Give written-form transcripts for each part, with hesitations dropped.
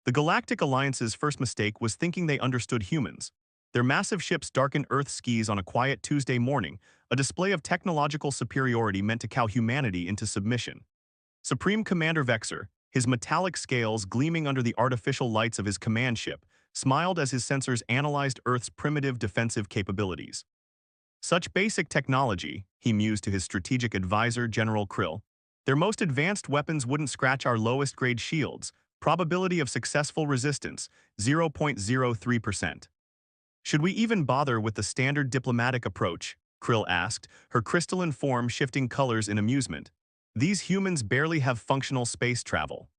The Galactic Alliance's first mistake was thinking they understood humans. Their massive ships darkened Earth's skies on a quiet Tuesday morning, a display of technological superiority meant to cow humanity into submission. Supreme Commander Vexer, his metallic scales gleaming under the artificial lights of his command ship, smiled as his sensors analyzed Earth's primitive defensive capabilities. Such basic technology, he mused to his strategic advisor General Krill, their most advanced weapons wouldn't scratch our lowest-grade shields, probability of successful resistance, 0.03%. Should we even bother with the standard diplomatic approach? Krill asked, her crystalline form shifting colors in amusement. These humans barely have functional space travel.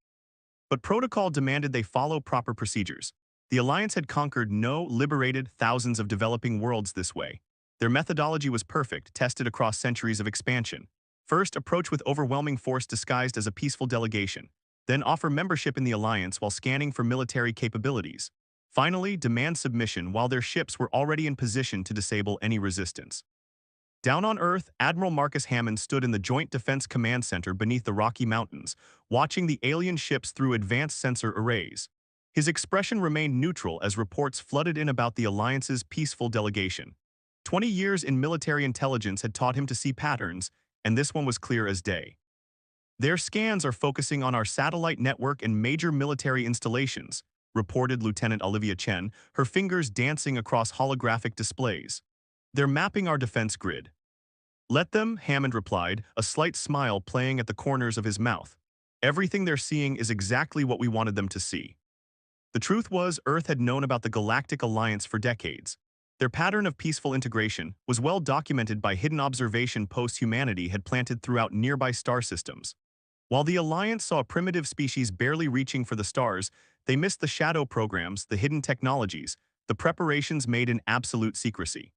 But protocol demanded they follow proper procedures. The Alliance had conquered no liberated thousands of developing worlds this way. Their methodology was perfect, tested across centuries of expansion. First, approach with overwhelming force disguised as a peaceful delegation. Then offer membership in the Alliance while scanning for military capabilities. Finally, demand submission while their ships were already in position to disable any resistance. Down on Earth, Admiral Marcus Hammond stood in the Joint Defense Command Center beneath the Rocky Mountains, watching the alien ships through advanced sensor arrays. His expression remained neutral as reports flooded in about the Alliance's peaceful delegation. 20 years in military intelligence had taught him to see patterns, and this one was clear as day. Their scans are focusing on our satellite network and major military installations, reported Lieutenant Olivia Chen, her fingers dancing across holographic displays. They're mapping our defense grid. Let them, Hammond replied, a slight smile playing at the corners of his mouth. Everything they're seeing is exactly what we wanted them to see. The truth was, Earth had known about the Galactic Alliance for decades. Their pattern of peaceful integration was well documented by hidden observation posts humanity had planted throughout nearby star systems. While the Alliance saw a primitive species barely reaching for the stars, they missed the shadow programs, the hidden technologies, the preparations made in absolute secrecy.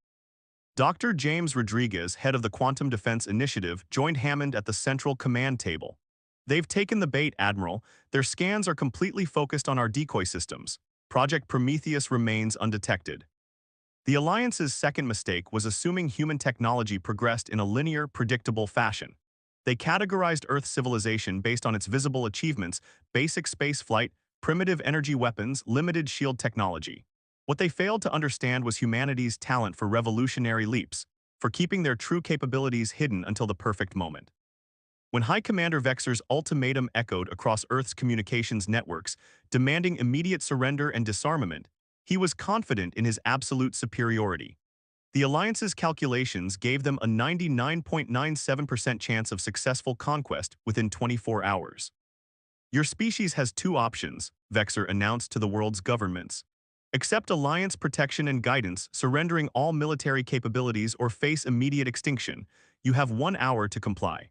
Dr. James Rodriguez, head of the Quantum Defense Initiative, joined Hammond at the central command table. They've taken the bait, Admiral. Their scans are completely focused on our decoy systems. Project Prometheus remains undetected. The Alliance's second mistake was assuming human technology progressed in a linear, predictable fashion. They categorized Earth's civilization based on its visible achievements: basic spaceflight, primitive energy weapons, limited shield technology. What they failed to understand was humanity's talent for revolutionary leaps, for keeping their true capabilities hidden until the perfect moment. When High Commander Vexer's ultimatum echoed across Earth's communications networks, demanding immediate surrender and disarmament, he was confident in his absolute superiority. The Alliance's calculations gave them a 99.97% chance of successful conquest within 24 hours. Your species has two options, Vexer announced to the world's governments. Accept Alliance protection and guidance, surrendering all military capabilities, or face immediate extinction. You have 1 hour to comply.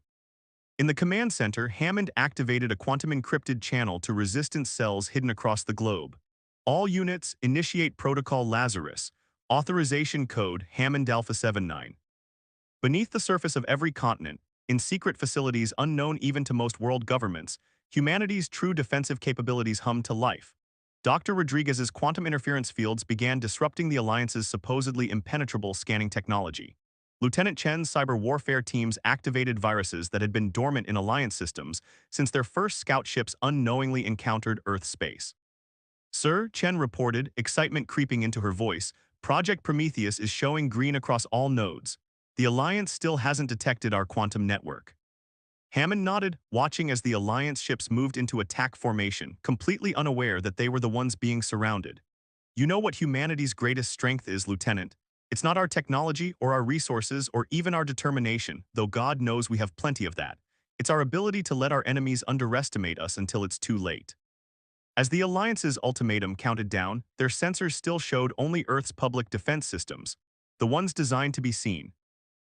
In the command center, Hammond activated a quantum-encrypted channel to resistance cells hidden across the globe. All units, initiate Protocol Lazarus. Authorization code Hammond Alpha 79. Beneath the surface of every continent, in secret facilities unknown even to most world governments, humanity's true defensive capabilities hummed to life. Dr. Rodriguez's quantum interference fields began disrupting the Alliance's supposedly impenetrable scanning technology. Lieutenant Chen's cyber warfare teams activated viruses that had been dormant in Alliance systems since their first scout ships unknowingly encountered Earth space. Sir, Chen reported, excitement creeping into her voice, Project Prometheus is showing green across all nodes. The Alliance still hasn't detected our quantum network. Hammond nodded, watching as the Alliance ships moved into attack formation, completely unaware that they were the ones being surrounded. You know what humanity's greatest strength is, Lieutenant. It's not our technology or our resources or even our determination, though God knows we have plenty of that. It's our ability to let our enemies underestimate us until it's too late. As the Alliance's ultimatum counted down, their sensors still showed only Earth's public defense systems, the ones designed to be seen.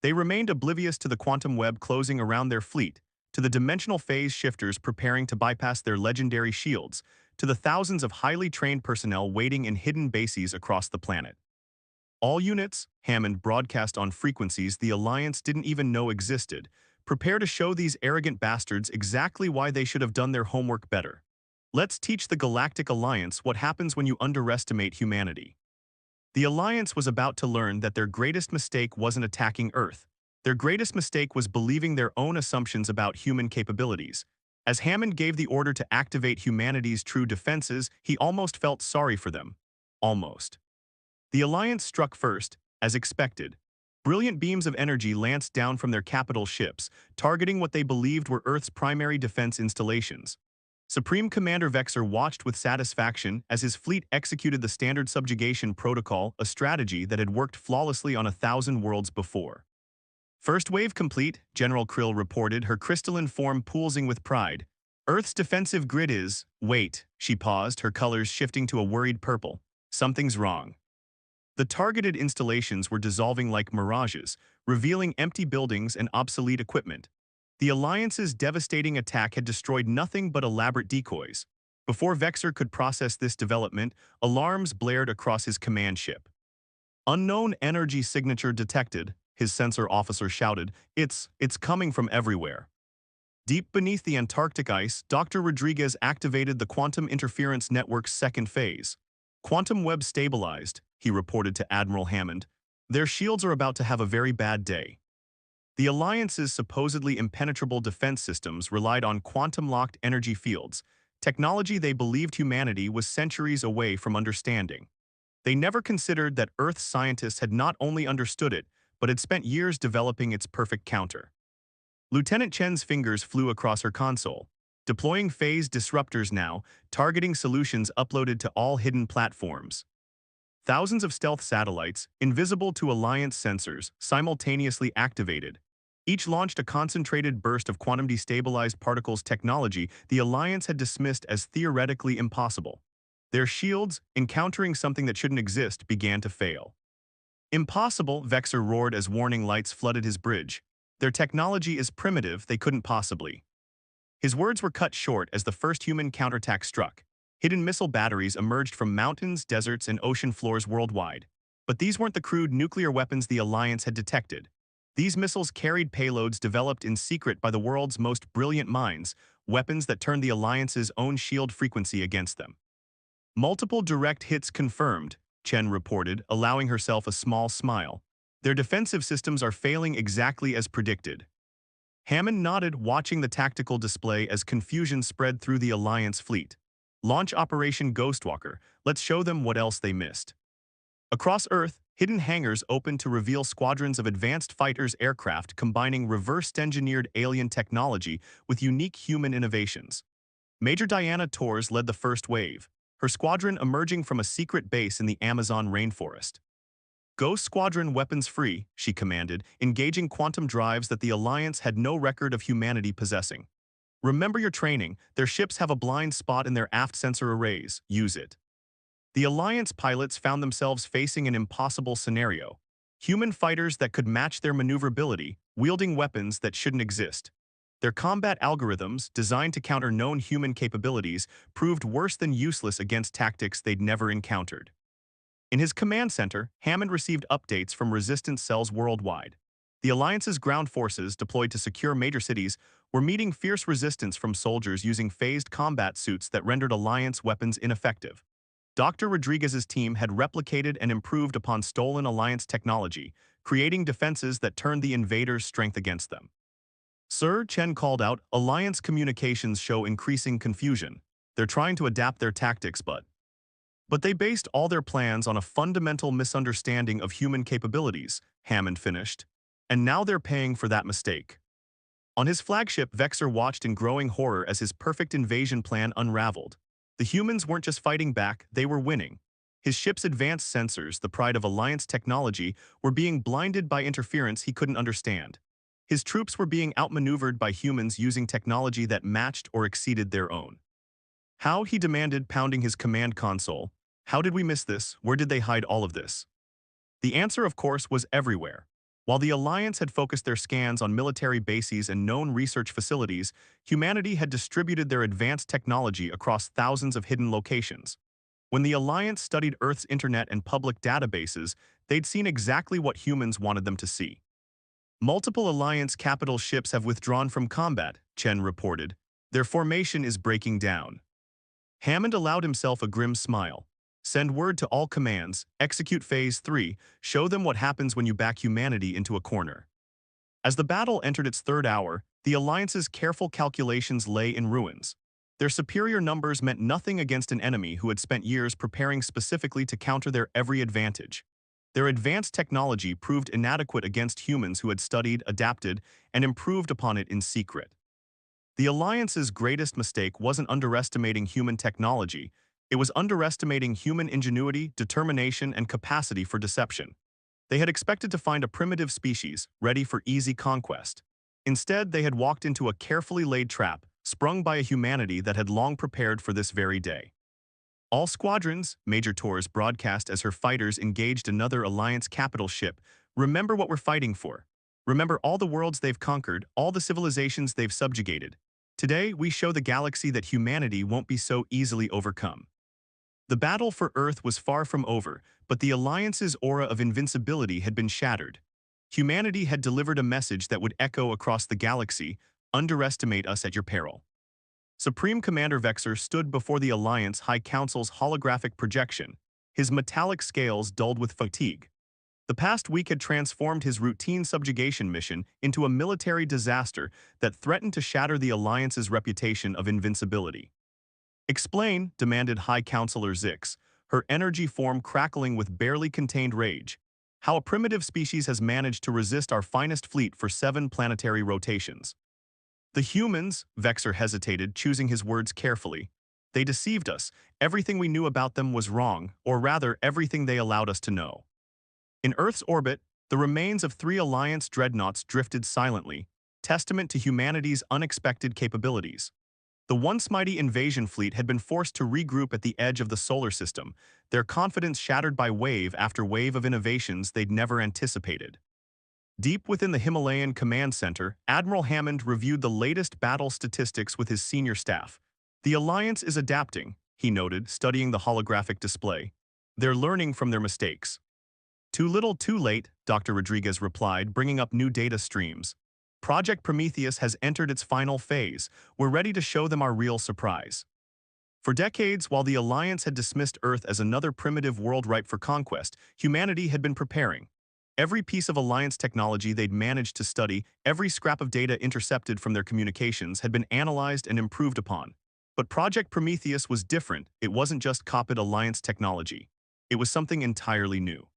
They remained oblivious to the quantum web closing around their fleet, to the dimensional phase shifters preparing to bypass their legendary shields, to the thousands of highly trained personnel waiting in hidden bases across the planet. All units, Hammond broadcast on frequencies the Alliance didn't even know existed, prepare to show these arrogant bastards exactly why they should have done their homework better. Let's teach the Galactic Alliance what happens when you underestimate humanity. The Alliance was about to learn that their greatest mistake wasn't attacking Earth. Their greatest mistake was believing their own assumptions about human capabilities. As Hammond gave the order to activate humanity's true defenses, he almost felt sorry for them. Almost. The Alliance struck first, as expected. Brilliant beams of energy lanced down from their capital ships, targeting what they believed were Earth's primary defense installations. Supreme Commander Vexer watched with satisfaction as his fleet executed the standard subjugation protocol, a strategy that had worked flawlessly on 1,000 worlds before. First wave complete, General Krill reported, her crystalline form pulsing with pride. Earth's defensive grid is… Wait, she paused, her colors shifting to a worried purple. Something's wrong. The targeted installations were dissolving like mirages, revealing empty buildings and obsolete equipment. The Alliance's devastating attack had destroyed nothing but elaborate decoys. Before Vexer could process this development, alarms blared across his command ship. Unknown energy signature detected, his sensor officer shouted. It's coming from everywhere. Deep beneath the Antarctic ice, Dr. Rodriguez activated the Quantum Interference Network's second phase. Quantum web stabilized, he reported to Admiral Hammond. Their shields are about to have a very bad day. The Alliance's supposedly impenetrable defense systems relied on quantum-locked energy fields, technology they believed humanity was centuries away from understanding. They never considered that Earth's scientists had not only understood it, but had spent years developing its perfect counter. Lieutenant Chen's fingers flew across her console, deploying phase disruptors now, targeting solutions uploaded to all hidden platforms. Thousands of stealth satellites, invisible to Alliance sensors, simultaneously activated. Each launched a concentrated burst of quantum destabilized particles technology the Alliance had dismissed as theoretically impossible. Their shields, encountering something that shouldn't exist, began to fail. Impossible, Vexer roared as warning lights flooded his bridge. Their technology is primitive, they couldn't possibly. His words were cut short as the first human counterattack struck. Hidden missile batteries emerged from mountains, deserts, and ocean floors worldwide. But these weren't the crude nuclear weapons the Alliance had detected. These missiles carried payloads developed in secret by the world's most brilliant minds, weapons that turned the Alliance's own shield frequency against them. Multiple direct hits confirmed, Chen reported, allowing herself a small smile. Their defensive systems are failing exactly as predicted. Hammond nodded, watching the tactical display as confusion spread through the Alliance fleet. Launch Operation Ghostwalker, let's show them what else they missed. Across Earth, hidden hangars opened to reveal squadrons of advanced fighters aircraft combining reverse-engineered alien technology with unique human innovations. Major Diana Torres led the first wave, her squadron emerging from a secret base in the Amazon rainforest. Ghost Squadron weapons free, she commanded, engaging quantum drives that the Alliance had no record of humanity possessing. Remember your training, their ships have a blind spot in their aft sensor arrays, use it. The Alliance pilots found themselves facing an impossible scenario. Human fighters that could match their maneuverability, wielding weapons that shouldn't exist. Their combat algorithms, designed to counter known human capabilities, proved worse than useless against tactics they'd never encountered. In his command center, Hammond received updates from resistance cells worldwide. The Alliance's ground forces, deployed to secure major cities, were meeting fierce resistance from soldiers using phased combat suits that rendered Alliance weapons ineffective. Dr. Rodriguez's team had replicated and improved upon stolen Alliance technology, creating defenses that turned the invaders' strength against them. Sir, Chen called out, Alliance communications show increasing confusion. They're trying to adapt their tactics, but they based all their plans on a fundamental misunderstanding of human capabilities, Hammond finished. And now they're paying for that mistake. On his flagship, Vexer watched in growing horror as his perfect invasion plan unraveled. The humans weren't just fighting back, they were winning. His ship's advanced sensors, the pride of Alliance technology, were being blinded by interference he couldn't understand. His troops were being outmaneuvered by humans using technology that matched or exceeded their own. How, he demanded, pounding his command console. How did we miss this? Where did they hide all of this? The answer, of course, was everywhere. While the Alliance had focused their scans on military bases and known research facilities, humanity had distributed their advanced technology across thousands of hidden locations. When the Alliance studied Earth's internet and public databases, they'd seen exactly what humans wanted them to see. Multiple Alliance capital ships have withdrawn from combat, Chen reported. Their formation is breaking down. Hammond allowed himself a grim smile. Send word to all commands, execute Phase 3, show them what happens when you back humanity into a corner. As the battle entered its third hour, The Alliance's careful calculations lay in ruins. Their superior numbers meant nothing against an enemy who had spent years preparing specifically to counter their every advantage. Their advanced technology proved inadequate against humans who had studied, adapted, and improved upon it in secret. The Alliance's greatest mistake wasn't underestimating human technology, it was underestimating human ingenuity, determination, and capacity for deception. They had expected to find a primitive species, ready for easy conquest. Instead, they had walked into a carefully laid trap, sprung by a humanity that had long prepared for this very day. All squadrons, Major Torres broadcast as her fighters engaged another Alliance capital ship, remember what we're fighting for. Remember all the worlds they've conquered, all the civilizations they've subjugated. Today, we show the galaxy that humanity won't be so easily overcome. The battle for Earth was far from over, but the Alliance's aura of invincibility had been shattered. Humanity had delivered a message that would echo across the galaxy: underestimate us at your peril. Supreme Commander Vexer stood before the Alliance High Council's holographic projection, his metallic scales dulled with fatigue. The past week had transformed his routine subjugation mission into a military disaster that threatened to shatter the Alliance's reputation of invincibility. Explain, demanded High Counselor Zix, her energy form crackling with barely contained rage, how a primitive species has managed to resist our finest fleet for 7 planetary rotations. The humans, Vexer hesitated, choosing his words carefully. They deceived us. Everything we knew about them was wrong, or rather, everything they allowed us to know. In Earth's orbit, the remains of 3 Alliance dreadnoughts drifted silently, testament to humanity's unexpected capabilities. The once mighty invasion fleet had been forced to regroup at the edge of the solar system, their confidence shattered by wave after wave of innovations they'd never anticipated. Deep within the Himalayan Command Center, Admiral Hammond reviewed the latest battle statistics with his senior staff. The Alliance is adapting, he noted, studying the holographic display. They're learning from their mistakes. Too little, too late, Dr. Rodriguez replied, bringing up new data streams. Project Prometheus has entered its final phase. We're ready to show them our real surprise. For decades, while the Alliance had dismissed Earth as another primitive world ripe for conquest, humanity had been preparing. Every piece of Alliance technology they'd managed to study, every scrap of data intercepted from their communications had been analyzed and improved upon. But Project Prometheus was different. It wasn't just copied Alliance technology. It was something entirely new.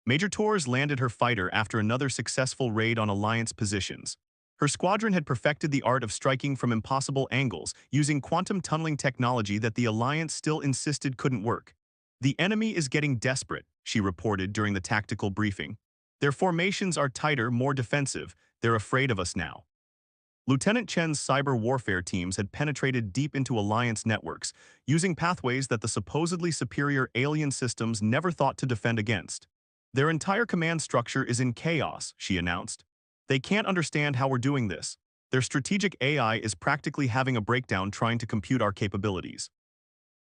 Major Torres landed her fighter after another successful raid on Alliance positions. Her squadron had perfected the art of striking from impossible angles, using quantum tunneling technology that the Alliance still insisted couldn't work. The enemy is getting desperate, she reported during the tactical briefing. Their formations are tighter, more defensive. They're afraid of us now. Lieutenant Chen's cyber warfare teams had penetrated deep into Alliance networks, using pathways that the supposedly superior alien systems never thought to defend against. Their entire command structure is in chaos, she announced. They can't understand how we're doing this. Their strategic AI is practically having a breakdown trying to compute our capabilities.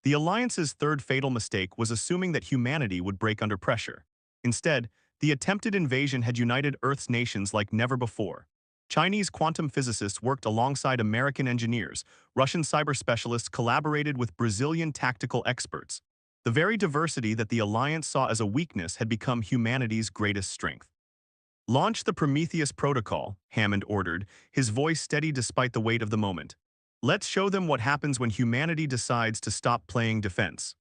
The Alliance's third fatal mistake was assuming that humanity would break under pressure. Instead, the attempted invasion had united Earth's nations like never before. Chinese quantum physicists worked alongside American engineers, Russian cyber specialists collaborated with Brazilian tactical experts. The very diversity that the Alliance saw as a weakness had become humanity's greatest strength. Launch the Prometheus protocol, Hammond ordered, his voice steady despite the weight of the moment. Let's show them what happens when humanity decides to stop playing defense.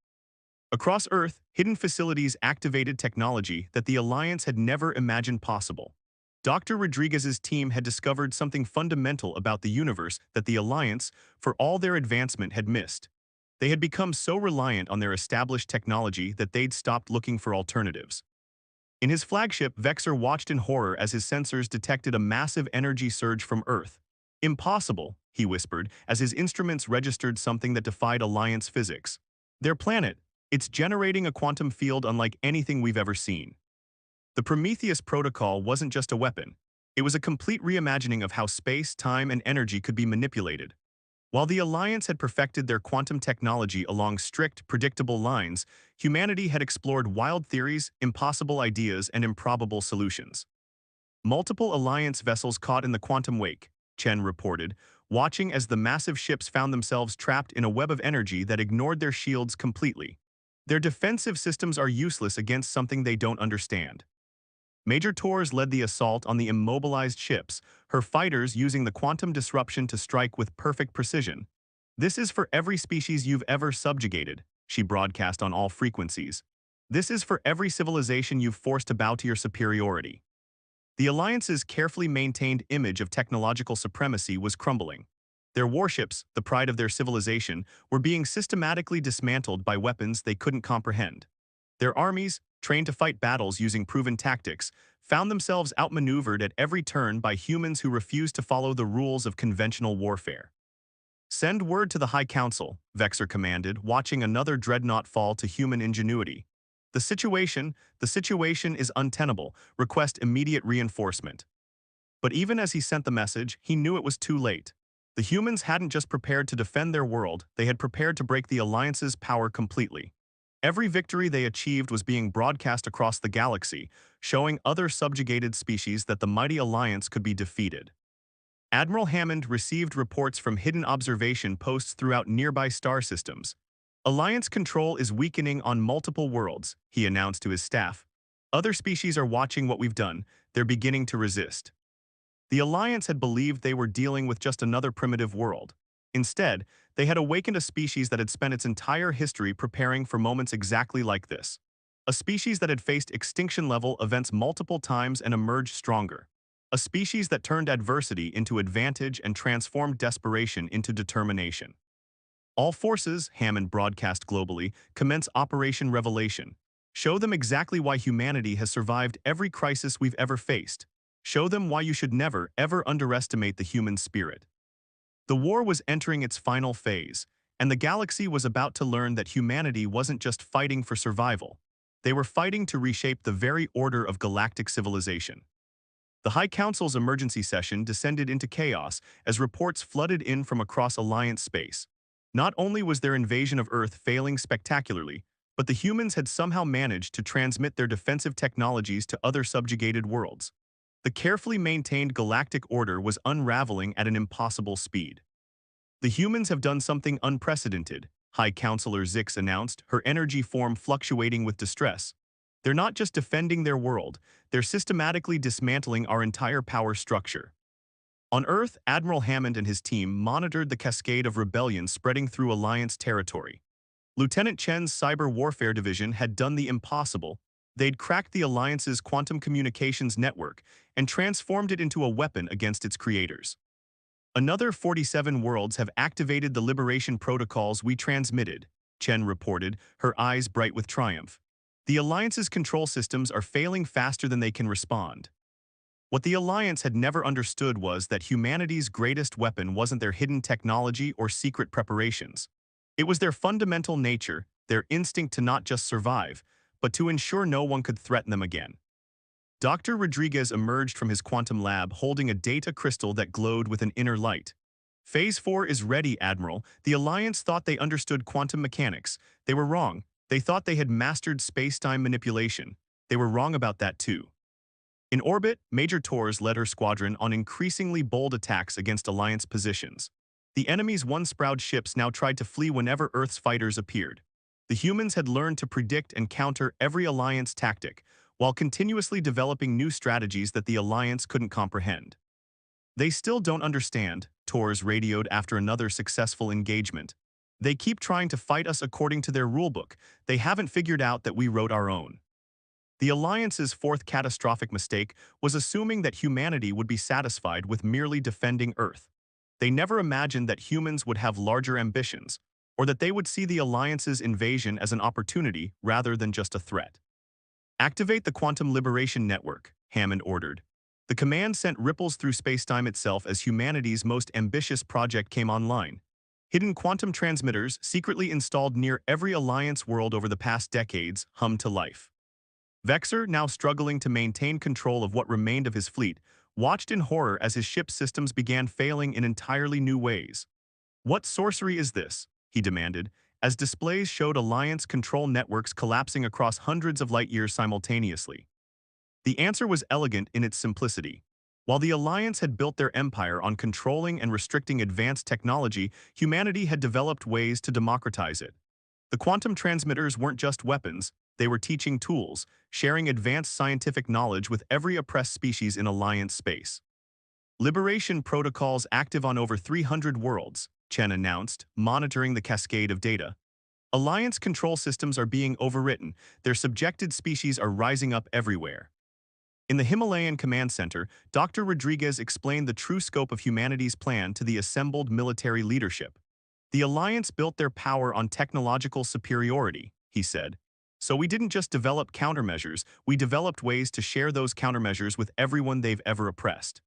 Across Earth, hidden facilities activated technology that the Alliance had never imagined possible. Dr. Rodriguez's team had discovered something fundamental about the universe that the Alliance, for all their advancement, had missed. They had become so reliant on their established technology that they'd stopped looking for alternatives. In his flagship, Vexer watched in horror as his sensors detected a massive energy surge from Earth. Impossible, he whispered, as his instruments registered something that defied Alliance physics. Their planet, it's generating a quantum field unlike anything we've ever seen. The Prometheus protocol wasn't just a weapon. It was a complete reimagining of how space, time, and energy could be manipulated. While the Alliance had perfected their quantum technology along strict, predictable lines, humanity had explored wild theories, impossible ideas, and improbable solutions. Multiple Alliance vessels caught in the quantum wake, Chen reported, watching as the massive ships found themselves trapped in a web of energy that ignored their shields completely. Their defensive systems are useless against something they don't understand. Major Torres led the assault on the immobilized ships, her fighters using the quantum disruption to strike with perfect precision. "This is for every species you've ever subjugated," she broadcast on all frequencies. "This is for every civilization you've forced to bow to your superiority." The Alliance's carefully maintained image of technological supremacy was crumbling. Their warships, the pride of their civilization, were being systematically dismantled by weapons they couldn't comprehend. Their armies, trained to fight battles using proven tactics, found themselves outmaneuvered at every turn by humans who refused to follow the rules of conventional warfare. "Send word to the High Council," Vexer commanded, watching another dreadnought fall to human ingenuity. The situation is untenable. Request immediate reinforcement." But even as he sent the message, he knew it was too late. The humans hadn't just prepared to defend their world, they had prepared to break the Alliance's power completely. Every victory they achieved was being broadcast across the galaxy, showing other subjugated species that the mighty Alliance could be defeated. Admiral Hammond received reports from hidden observation posts throughout nearby star systems. "Alliance control is weakening on multiple worlds," he announced to his staff. "Other species are watching what we've done. They're beginning to resist." The Alliance had believed they were dealing with just another primitive world. Instead, they had awakened a species that had spent its entire history preparing for moments exactly like this. A species that had faced extinction-level events multiple times and emerged stronger. A species that turned adversity into advantage and transformed desperation into determination. "All forces," Hammond broadcast globally, "commence Operation Revelation. Show them exactly why humanity has survived every crisis we've ever faced. Show them why you should never, ever underestimate the human spirit." The war was entering its final phase, and the galaxy was about to learn that humanity wasn't just fighting for survival. They were fighting to reshape the very order of galactic civilization. The High Council's emergency session descended into chaos as reports flooded in from across Alliance space. Not only was their invasion of Earth failing spectacularly, but the humans had somehow managed to transmit their defensive technologies to other subjugated worlds. The carefully maintained galactic order was unraveling at an impossible speed. "The humans have done something unprecedented," High Counselor Zix announced, her energy form fluctuating with distress. "They're not just defending their world, they're systematically dismantling our entire power structure." On Earth, Admiral Hammond and his team monitored the cascade of rebellion spreading through Alliance territory. Lieutenant Chen's Cyber Warfare Division had done the impossible. They'd cracked the Alliance's quantum communications network and transformed it into a weapon against its creators. "Another 47 worlds have activated the liberation protocols we transmitted," Chen reported, her eyes bright with triumph. "The Alliance's control systems are failing faster than they can respond." What the Alliance had never understood was that humanity's greatest weapon wasn't their hidden technology or secret preparations. It was their fundamental nature, their instinct to not just survive, but to ensure no one could threaten them again. Dr. Rodriguez emerged from his quantum lab holding a data crystal that glowed with an inner light. "Phase 4 is ready, Admiral. The Alliance thought they understood quantum mechanics. They were wrong. They thought they had mastered space-time manipulation. They were wrong about that too." In orbit, Major Torres led her squadron on increasingly bold attacks against Alliance positions. The enemy's one-sprout ships now tried to flee whenever Earth's fighters appeared. The humans had learned to predict and counter every Alliance tactic, while continuously developing new strategies that the Alliance couldn't comprehend. "They still don't understand," Torres radioed after another successful engagement. "They keep trying to fight us according to their rulebook. They haven't figured out that we wrote our own." The Alliance's fourth catastrophic mistake was assuming that humanity would be satisfied with merely defending Earth. They never imagined that humans would have larger ambitions, or that they would see the Alliance's invasion as an opportunity rather than just a threat. "Activate the Quantum Liberation Network," Hammond ordered. The command sent ripples through spacetime itself as humanity's most ambitious project came online. Hidden quantum transmitters, secretly installed near every Alliance world over the past decades, hummed to life. Vexer, now struggling to maintain control of what remained of his fleet, watched in horror as his ship's systems began failing in entirely new ways. "What sorcery is this?" he demanded, as displays showed Alliance control networks collapsing across hundreds of light-years simultaneously. The answer was elegant in its simplicity. While the Alliance had built their empire on controlling and restricting advanced technology, humanity had developed ways to democratize it. The quantum transmitters weren't just weapons, They were teaching tools, sharing advanced scientific knowledge with every oppressed species in Alliance space. Liberation protocols active on over 300 worlds, Chen announced, monitoring the cascade of data. Alliance control systems are being overwritten, their subjected species are rising up everywhere. In the Himalayan Command Center, Dr. Rodriguez explained the true scope of humanity's plan to the assembled military leadership. The Alliance built their power on technological superiority, he said. So we didn't just develop countermeasures, we developed ways to share those countermeasures with everyone they've ever oppressed.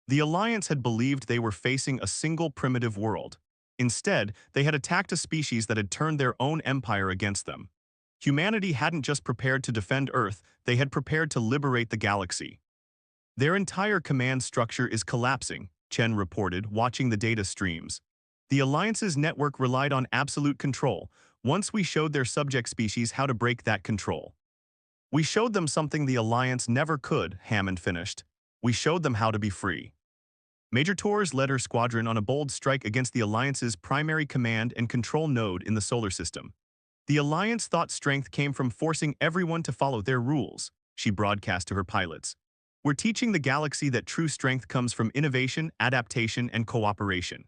The Alliance had believed they were facing a single primitive world. Instead, they had attacked a species that had turned their own empire against them. Humanity hadn't just prepared to defend Earth, they had prepared to liberate the galaxy. Their entire command structure is collapsing, Chen reported, watching the data streams. The Alliance's network relied on absolute control. Once we showed their subject species how to break that control. We showed them something the Alliance never could, Hammond finished. We showed them how to be free. Major Torres led her squadron on a bold strike against the Alliance's primary command and control node in the solar system. The Alliance thought strength came from forcing everyone to follow their rules, she broadcast to her pilots. We're teaching the galaxy that true strength comes from innovation, adaptation, and cooperation.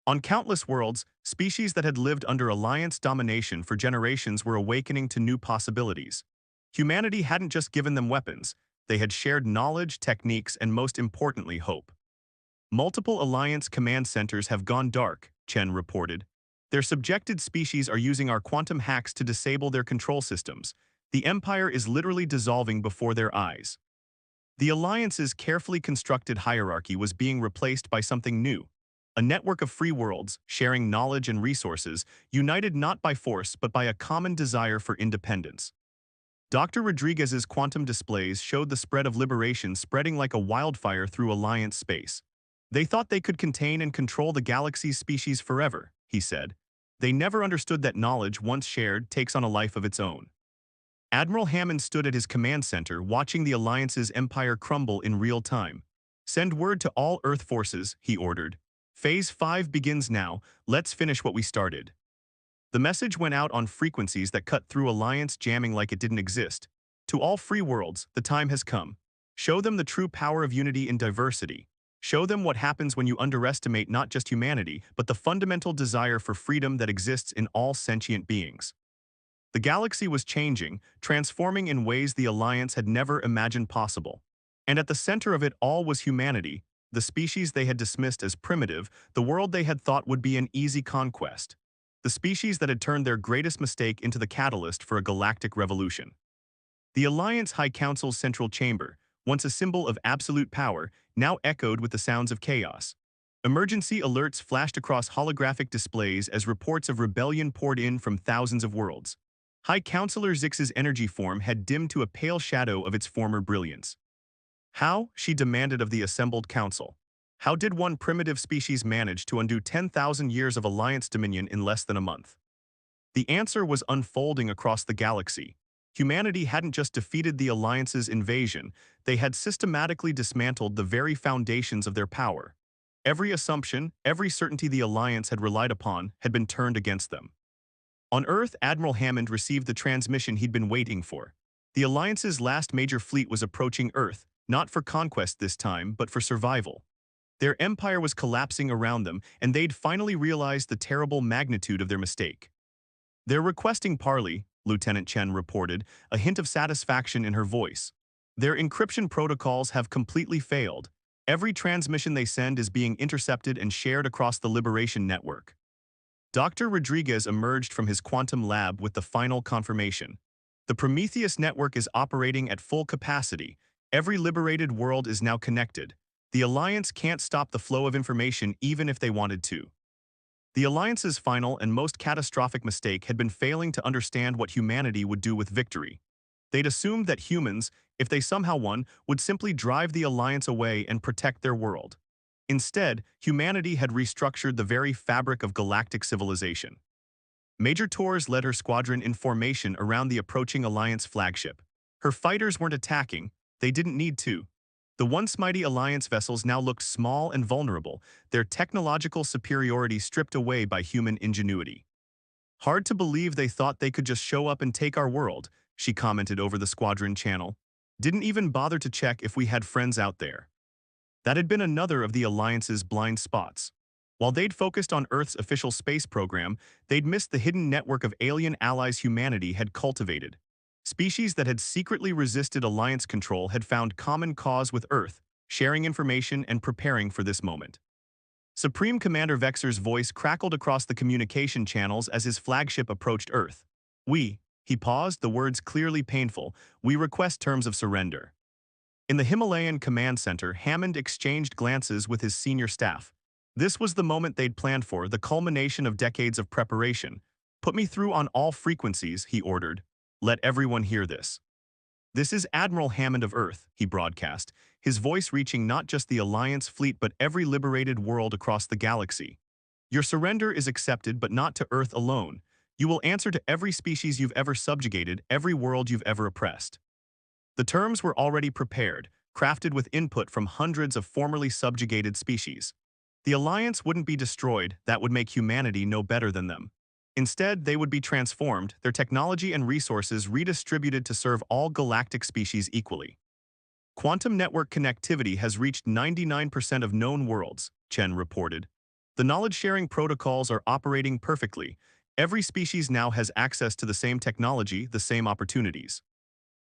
On countless worlds, species that had lived under Alliance domination for generations were awakening to new possibilities. Humanity hadn't just given them weapons, they had shared knowledge, techniques, and most importantly, hope. Multiple Alliance command centers have gone dark, Chen reported. Their subjected species are using our quantum hacks to disable their control systems. The Empire is literally dissolving before their eyes. The Alliance's carefully constructed hierarchy was being replaced by something new. A network of free worlds, sharing knowledge and resources, united not by force but by a common desire for independence. Dr. Rodriguez's quantum displays showed the spread of liberation spreading like a wildfire through Alliance space. They thought they could contain and control the galaxy's species forever, he said. They never understood that knowledge, once shared, takes on a life of its own. Admiral Hammond stood at his command center, watching the Alliance's empire crumble in real time. Send word to all Earth forces, he ordered. Phase 5 begins now, let's finish what we started. The message went out on frequencies that cut through Alliance jamming like it didn't exist. To all free worlds, the time has come. Show them the true power of unity in diversity. Show them what happens when you underestimate not just humanity, but the fundamental desire for freedom that exists in all sentient beings. The galaxy was changing, transforming in ways the Alliance had never imagined possible. And at the center of it all was humanity, the species they had dismissed as primitive, the world they had thought would be an easy conquest. The species that had turned their greatest mistake into the catalyst for a galactic revolution. The Alliance High Council's central chamber, once a symbol of absolute power, now echoed with the sounds of chaos. Emergency alerts flashed across holographic displays as reports of rebellion poured in from thousands of worlds. High Counselor Zix's energy form had dimmed to a pale shadow of its former brilliance. How, she demanded of the assembled council. How did one primitive species manage to undo 10,000 years of Alliance dominion in less than a month? The answer was unfolding across the galaxy. Humanity hadn't just defeated the Alliance's invasion, they had systematically dismantled the very foundations of their power. Every assumption, every certainty the Alliance had relied upon had been turned against them. On Earth, Admiral Hammond received the transmission he'd been waiting for. The Alliance's last major fleet was approaching Earth, not for conquest this time, but for survival. Their empire was collapsing around them, and they'd finally realized the terrible magnitude of their mistake. They're requesting parley, Lieutenant Chen reported, a hint of satisfaction in her voice. Their encryption protocols have completely failed. Every transmission they send is being intercepted and shared across the Liberation Network. Dr. Rodriguez emerged from his quantum lab with the final confirmation. The Prometheus network is operating at full capacity. Every liberated world is now connected. The Alliance can't stop the flow of information even if they wanted to. The Alliance's final and most catastrophic mistake had been failing to understand what humanity would do with victory. They'd assumed that humans, if they somehow won, would simply drive the Alliance away and protect their world. Instead, humanity had restructured the very fabric of galactic civilization. Major Torres led her squadron in formation around the approaching Alliance flagship. Her fighters weren't attacking, they didn't need to. The once mighty Alliance vessels now looked small and vulnerable, their technological superiority stripped away by human ingenuity. Hard to believe they thought they could just show up and take our world, she commented over the squadron channel. Didn't even bother to check if we had friends out there. That had been another of the Alliance's blind spots. While they'd focused on Earth's official space program, they'd missed the hidden network of alien allies humanity had cultivated. Species that had secretly resisted Alliance control had found common cause with Earth, sharing information and preparing for this moment. Supreme Commander Vexer's voice crackled across the communication channels as his flagship approached Earth. He paused, the words clearly painful, we request terms of surrender. In the Himalayan command center, Hammond exchanged glances with his senior staff. This was the moment they'd planned for, the culmination of decades of preparation. Put me through on all frequencies, he ordered. Let everyone hear this. This is Admiral Hammond of Earth, he broadcast, his voice reaching not just the Alliance fleet but every liberated world across the galaxy. Your surrender is accepted, but not to Earth alone. You will answer to every species you've ever subjugated, every world you've ever oppressed. The terms were already prepared, crafted with input from hundreds of formerly subjugated species. The Alliance wouldn't be destroyed, that would make humanity no better than them. Instead, they would be transformed, their technology and resources redistributed to serve all galactic species equally. Quantum network connectivity has reached 99% of known worlds, Chen reported. The knowledge-sharing protocols are operating perfectly. Every species now has access to the same technology, the same opportunities.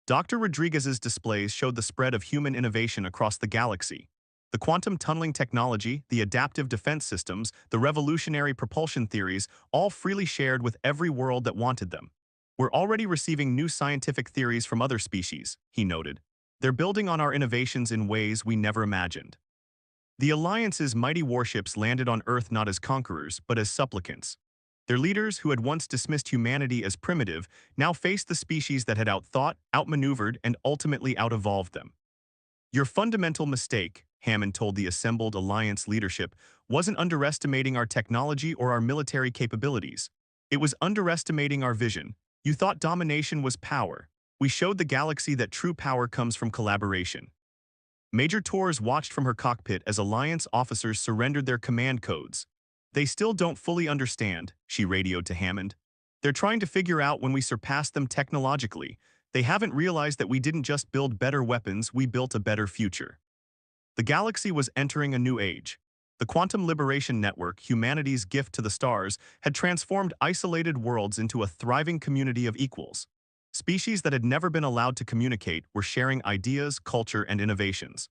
Dr. Rodriguez's displays showed the spread of human innovation across the galaxy. The quantum tunneling technology, the adaptive defense systems, the revolutionary propulsion theories, all freely shared with every world that wanted them. We're already receiving new scientific theories from other species, he noted. They're building on our innovations in ways we never imagined. The Alliance's mighty warships landed on Earth not as conquerors, but as supplicants. Their leaders, who had once dismissed humanity as primitive, now faced the species that had outthought, outmaneuvered, and ultimately out-evolved them. Your fundamental mistake, Hammond told the assembled Alliance leadership, wasn't underestimating our technology or our military capabilities. It was underestimating our vision. You thought domination was power. We showed the galaxy that true power comes from collaboration. Major Torres watched from her cockpit as Alliance officers surrendered their command codes. They still don't fully understand, she radioed to Hammond. They're trying to figure out when we surpass them technologically. They haven't realized that we didn't just build better weapons, we built a better future. The galaxy was entering a new age. The Quantum Liberation Network, humanity's gift to the stars, had transformed isolated worlds into a thriving community of equals. Species that had never been allowed to communicate were sharing ideas, culture, and innovations.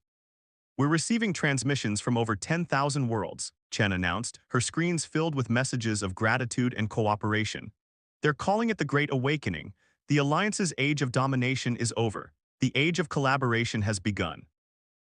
We're receiving transmissions from over 10,000 worlds, Chen announced, her screens filled with messages of gratitude and cooperation. They're calling it the Great Awakening. The Alliance's age of domination is over. The age of collaboration has begun.